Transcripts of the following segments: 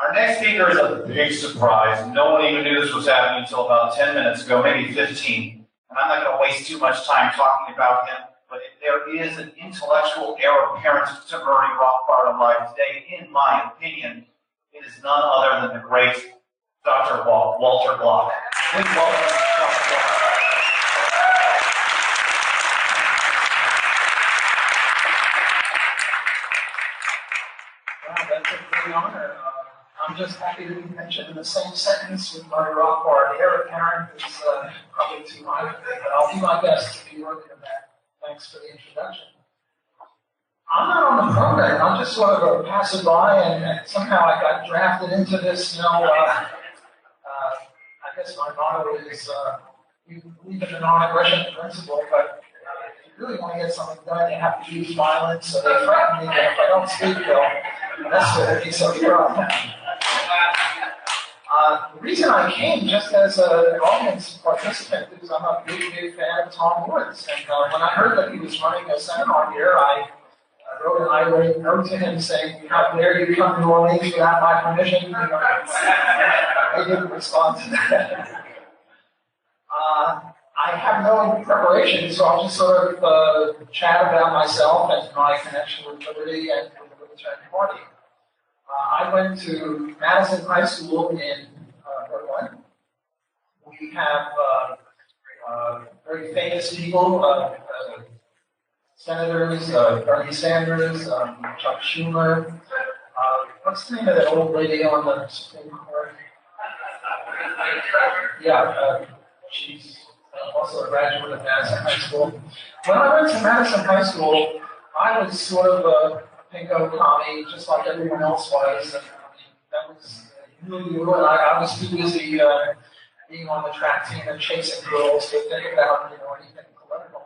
Our next speaker is a big surprise. No one even knew this was happening until about 10 minutes ago, maybe 15. And I'm not going to waste too much time talking about him, but there is an intellectual heir apparent to Murray Rothbard alive today, in my opinion. It is none other than the great Dr. Walter Block. Please welcome Dr. Block. Wow, that's a great honor. I'm just happy to be mentioned in the same sentence with Murray Rothbard. Heir apparent is probably too high for me, but I'll do my best to be worthy of that. Thanks for the introduction. I'm not on the program. I'm just sort of a passerby, and somehow I got drafted into this. I guess my motto is we believe in the non-aggression principle, but if you really want to get something done, you have to use violence. So they threaten me that if I don't speak, they'll mess with me. So here I am. The reason I came just as an audience participant is I'm a big fan of Tom Woods. And when I heard that he was running a seminar here, I wrote an irate note to him saying, "How dare you come to New Orleans without my permission?" He didn't respond to that. I have no preparation, so I'll just sort of chat about myself and my connection with liberty and with the Libertarian Party. I went to Madison High School in Brooklyn. We have very famous people, senators, Bernie Sanders, Chuck Schumer. What's the name of that old lady on the Supreme Court? Yeah, she's also a graduate of Madison High School. When I went to Madison High School, I was sort of a pinko commie, just like everyone else was. And, that was new, and I was too busy being on the track team and chasing girls to think about anything political.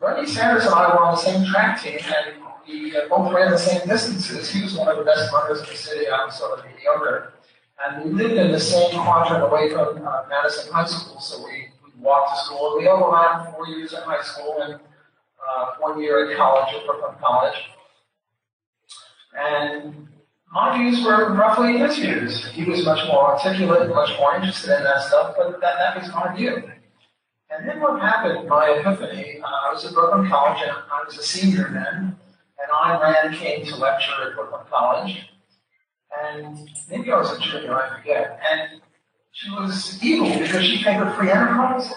Bernie Sanders and I were on the same track team, and we both ran the same distances. He was one of the best runners in the city. I was sort of mediocre. And we lived in the same quadrant away from Madison High School, so we walked to school. We overlapped 4 years in high school and 1 year at college, at Brooklyn College. And my views were roughly his views. He was much more articulate, much more interested in that stuff, but that was my view. And then what happened, my epiphany, I was at Brooklyn College, and I was a senior then, and Ayn Rand came to lecture at Brooklyn College, and maybe I was a junior, I forget, and she was evil because she favored free enterprise.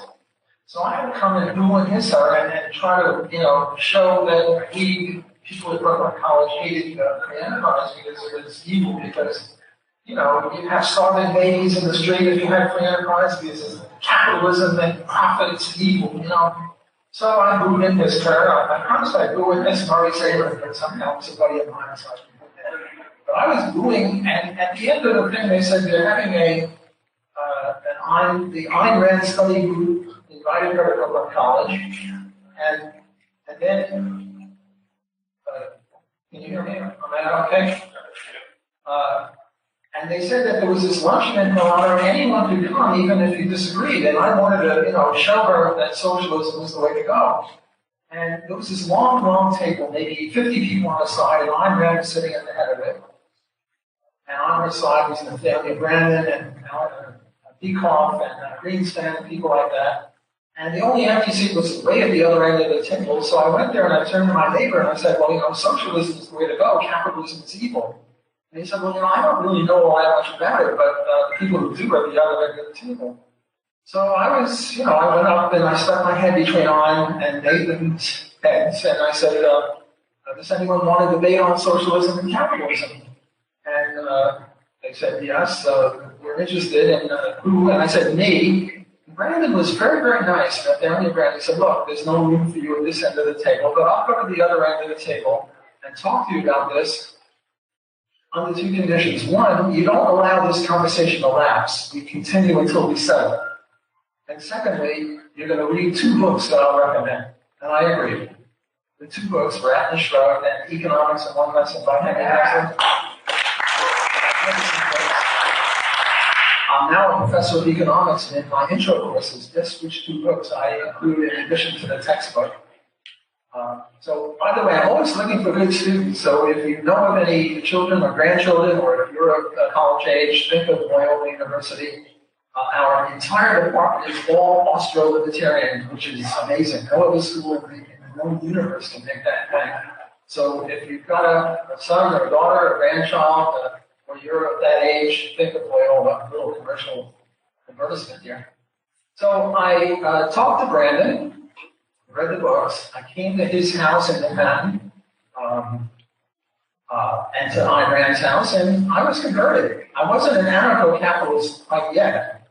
So I had to come and boo and hiss her and try to, show that people at Brooklyn College hated free enterprise because it was evil, because, you have starving babies in the street if you had free enterprise, because capitalism and profit is evil, So I booed and hissed her. I promised I'd boo and hiss Murray Saber, but somehow it's a buddy of mine, so I did that. But I was booing, and at the end of the thing, they said they're having the Ayn Rand study group invited her to Brooklyn College, and then, can you hear me? Am I okay? And they said that there was this luncheon in her honor, and anyone could come, even if you disagreed. And I wanted to, show her that socialism was the way to go. And there was this long table, maybe 50 people on the side, and Ayn Rand was sitting at the head of it. And on her side was Nathaniel Brandon and Beekoff and Greenspan and people like that. And the only empty seat was way at the other end of the table. So I went there and I turned to my neighbor and I said, well, socialism is the way to go. Capitalism is evil. And he said, well, I don't really know all that much about it, but the people who do are at the other end of the table. So I was, I went up and I stuck my head between Ayn and Nathan's heads, and I said, does anyone want to debate on socialism and capitalism? And they said, yes, we're interested in who, and I said, me. And Brandon was very, very nice. Nathaniel Brandon said, look, there's no room for you at this end of the table, but I'll go to the other end of the table and talk to you about this under two conditions. One, you don't allow this conversation to lapse. We continue until we settle. And secondly, you're going to read 2 books that I'll recommend. And I agreed. The 2 books were Atlas Shrugged and Economics in One Lesson by Henry Axel. I'm now a professor of economics, and in my intro courses, just which 2 books I include in addition to the textbook. So, by the way, I'm always looking for good students. So if you know of any children or grandchildren, or if you're a college age, think of Loyola University. Our entire department is all Austro-Libertarian, which is amazing. No other school in the known universe can make that claim. So if you've got a son or a daughter or a grandchild, or you're of that age, think of Loyola. A little commercial advertisement here. So I talked to Brandon. Read the books. I came to his house in Manhattan, and to Ayn Rand's house, and I was converted. I wasn't an anarcho-capitalist quite yet.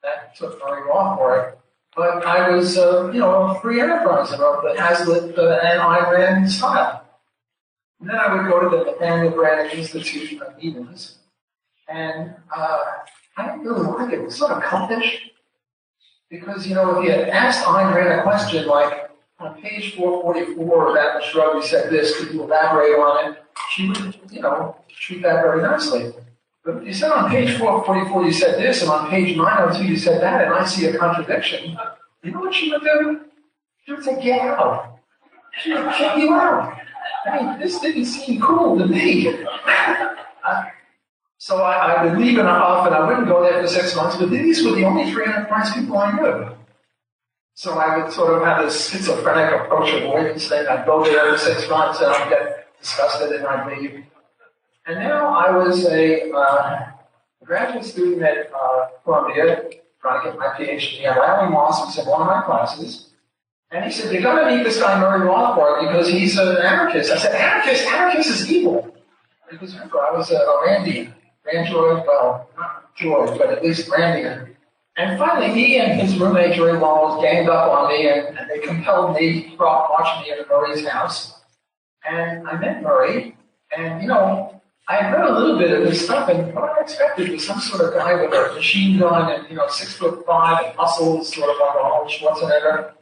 That took Murray Roth for it. But I was, a free enterpriser of the Hazlitt and Ayn Rand style. And then I would go to the Nathaniel Branden Institute meetings, and I didn't really like it. It was sort of cultish. Because, if you had asked Ayn Rand a question like, on page 444 of Atlas Shrugged, you said this, could you elaborate on it? She would, treat that very nicely. But if you said on page 444 you said this, and on page 902 you said that, and I see a contradiction, you know what she would do? She would say, get out. She would kick you out. I mean, this didn't seem cool to me. So I would leave it off, and I wouldn't go there for 6 months, but these were the only free enterprise people I knew. So I would sort of have this schizophrenic approach avoidance thing. I'd go there for 6 months, and I'd get disgusted, and I'd leave. And now I was a graduate student at Columbia, trying to get my PhD, and Larry Moss was in one of my classes. And he said, you're going to meet this guy Murray Rothbard because he's an anarchist. I said, anarchist is evil. Because remember, I was a Randian. Randoid, well, not George, but at least Randian. And finally, he and his roommate, Jerry Wallace, ganged up on me, and they compelled me to watch me at Murray's house. And I met Murray, and, I had read a little bit of his stuff, and what I expected was some sort of guy with a machine gun and, 6'5" and muscles, sort of like Arnold Schwarzenegger.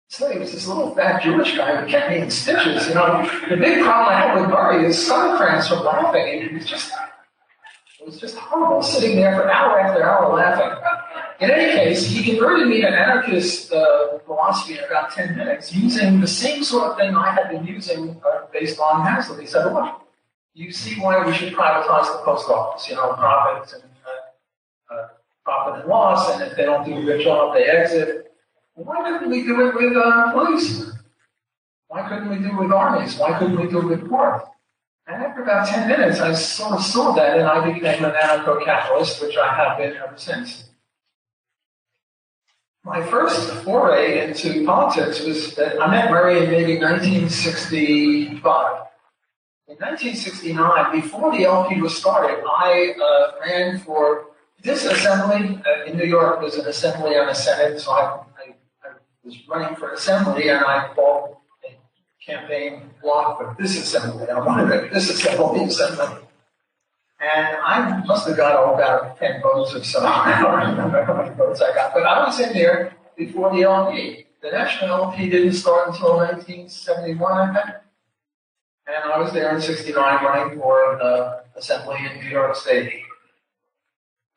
So he was this little fat Jewish guy who kept me in stitches, The big problem I had with Murray is sun cramps from laughing. It was just horrible, sitting there for hour after hour laughing. In any case, he converted me to anarchist philosophy in about 10 minutes, using the same sort of thing I had been using based on Hazlitt. He said, look, you see why we should privatize the post office, profits and profit and loss, and if they don't do a good job, they exit. Well, why couldn't we do it with police? Why couldn't we do it with armies? Why couldn't we do it with courts? And after about 10 minutes, I sort of saw that, and I became an anarcho-capitalist, which I have been ever since. My first foray into politics was that I met Murray in maybe 1965. In 1969, before the LP was started, I ran for this assembly. In New York, there's an assembly and a senate, so I was running for assembly, and I called a campaign block for this assembly. I wanted to disassemble the assembly. And I must have got about 10 votes or so. I don't remember how many votes I got, but I was in there before the LP. The national LP didn't start until 1971, I think. And I was there in 69 running for the assembly in New York State.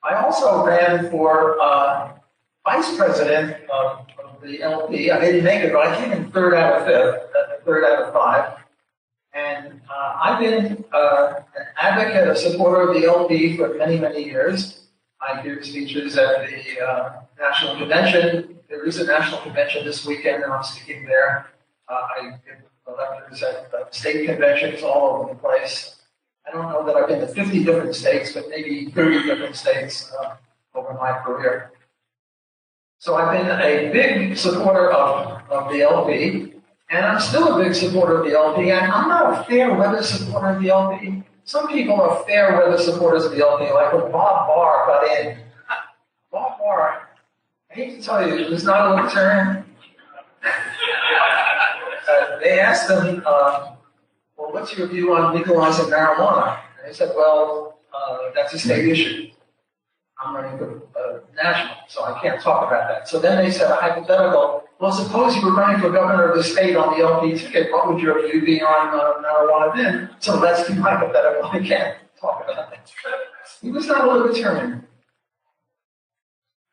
I also ran for vice president of the LP. I didn't make it, but I came in third out of five. And I've been an advocate, a supporter of the LP for many, many years. I give speeches at the National Convention. There is a National Convention this weekend, and I'm speaking there. I give lectures at state conventions all over the place. I don't know that I've been to 50 different states, but maybe 30 different states over my career. So I've been a big supporter of the LP. And I'm still a big supporter of the LP, and I'm not a fair weather supporter of the LP. Some people are fair weather supporters of the LP, like when Bob Barr got in. Bob Barr, I hate to tell you, he was not a libertarian. They asked him, well, what's your view on legalizing marijuana? And he said, well, that's a state issue. I'm running for national, so I can't talk about that. So then they said a hypothetical. Well, suppose you were running for governor of the state on the LP ticket. What would your view be on marijuana then? So that's too hypothetical. I can't talk about that. He was not a libertarian.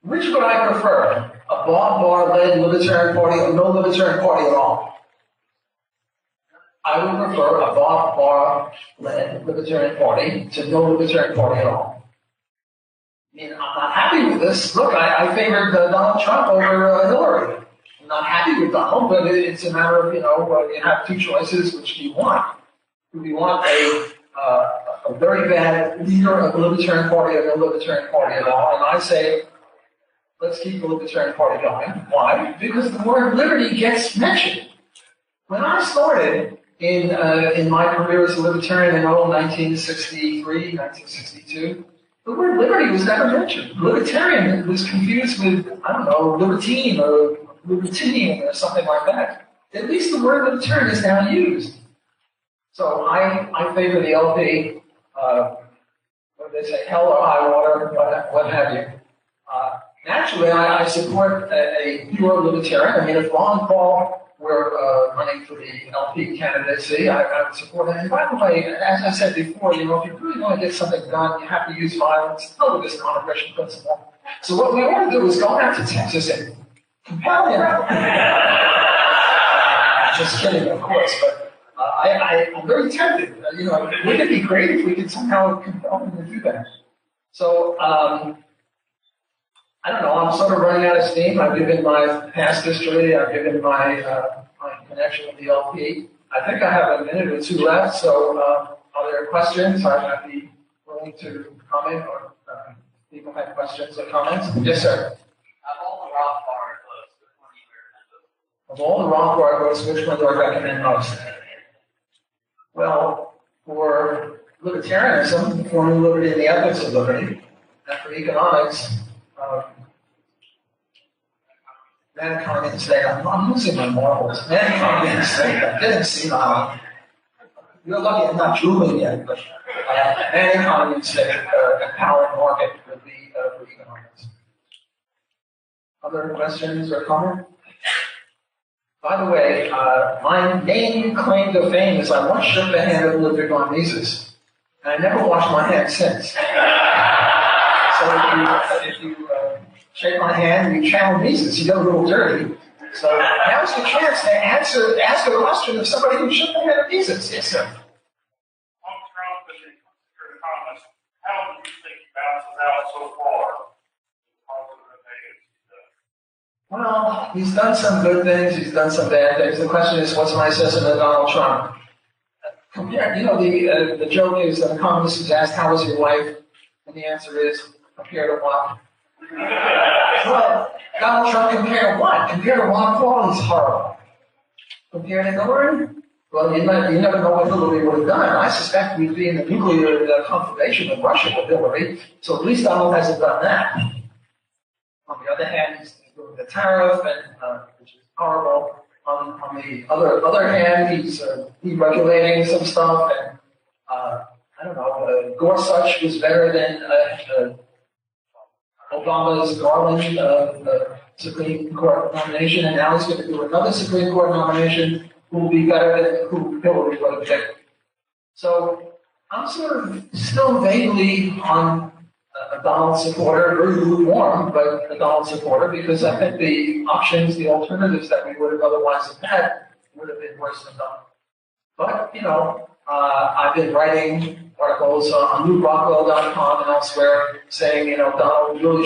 Which would I prefer? A Bob Barr-led libertarian party or no libertarian party at all? I would prefer a Bob Barr-led Libertarian Party to no Libertarian Party at all. I mean, I'm not happy with this. Look, I favored Donald Trump over Hillary. I'm not happy with Donald, but it's a matter of, you have two choices. Which do you want? Do we want a very bad leader of the Libertarian Party or no Libertarian Party at all? And I say, let's keep the Libertarian Party going. Why? Because the word liberty gets mentioned. When I started in my career as a Libertarian in 1963, 1962, the word liberty was never mentioned. Libertarian was confused with, I don't know, libertine or libertinian or something like that. At least the word libertarian is now used. So I favor the LP, what do they say, hell or high water, what have you. Naturally, I support a pure libertarian. I mean, if Ron and Paul were running for the LP candidacy, I would support them. And by the way, as I said before, if you really want to get something done, you have to use violence. Follow this non-aggression principle. So what we want to do is go out to Texas and compel him. Just kidding, of course, but I'm very tempted. Wouldn't it be great if we could somehow compel him to do that? So, I don't know, I'm sort of running out of steam. I've given my past history, I've given my connection with the LP. I think I have a minute or two left, so are there questions? I'd be willing to comment, or people have questions or comments. Yes, sir. Of all the Roth Bar books, which one do you recommend? Of all the Roth Bar books, which one do I recommend most? Well, for libertarianism, for New Liberty and the Ethics of Liberty, and for economics, Man Economy State. I'm losing my marbles. Man Economy State. I didn't see that. You're lucky I'm not drooling yet, but Man Economy State, and Power and Market would be for economics. Other questions or comments? By the way, my main claim to fame is I once shook the hand of Ludwig von Mises, and I never washed my hands since. So if you shake my hand, you channel Mises, you get a little dirty. So now's the chance to ask a question of somebody who shook the hand of Mises. Yes, sir. On Trump and your comments, how do you think he bounces out so far? Well, he's done some good things, he's done some bad things. The question is, what's my assessment of Donald Trump? Compare, the joke is that an economist is asked, how was your life? And the answer is, compared to what? Well, Donald Trump compared to what? Compared to Ron Paul, he's horrible. Compared to Hillary? Well, you never know what Hillary would have done. I suspect we'd be in the nuclear confrontation with Russia with Hillary, so at least Donald hasn't done that. On the other hand, he's doing the tariff, which is horrible. On the other hand, he's deregulating some stuff, and I don't know, Gorsuch was better than Obama's Garland Supreme Court nomination, and now he's going to do another Supreme Court nomination who will be better than who Hillary would have picked. So I'm sort of still vaguely on a Donald supporter, very lukewarm, but a Donald supporter, because I think the options, the alternatives that we would have otherwise have had would have been worse than Donald. But, I've been writing articles on newrockwell.com and elsewhere saying, Donald really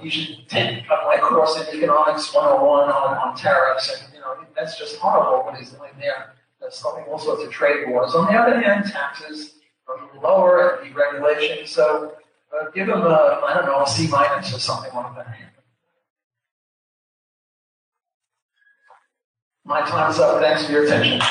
he should take my course in economics 101 on tariffs, and, that's just horrible what he's doing there. That's starting all sorts of trade wars. On the other hand, taxes are a little lower and deregulation, so give him a C- or something like that. My time's up. Thanks for your attention.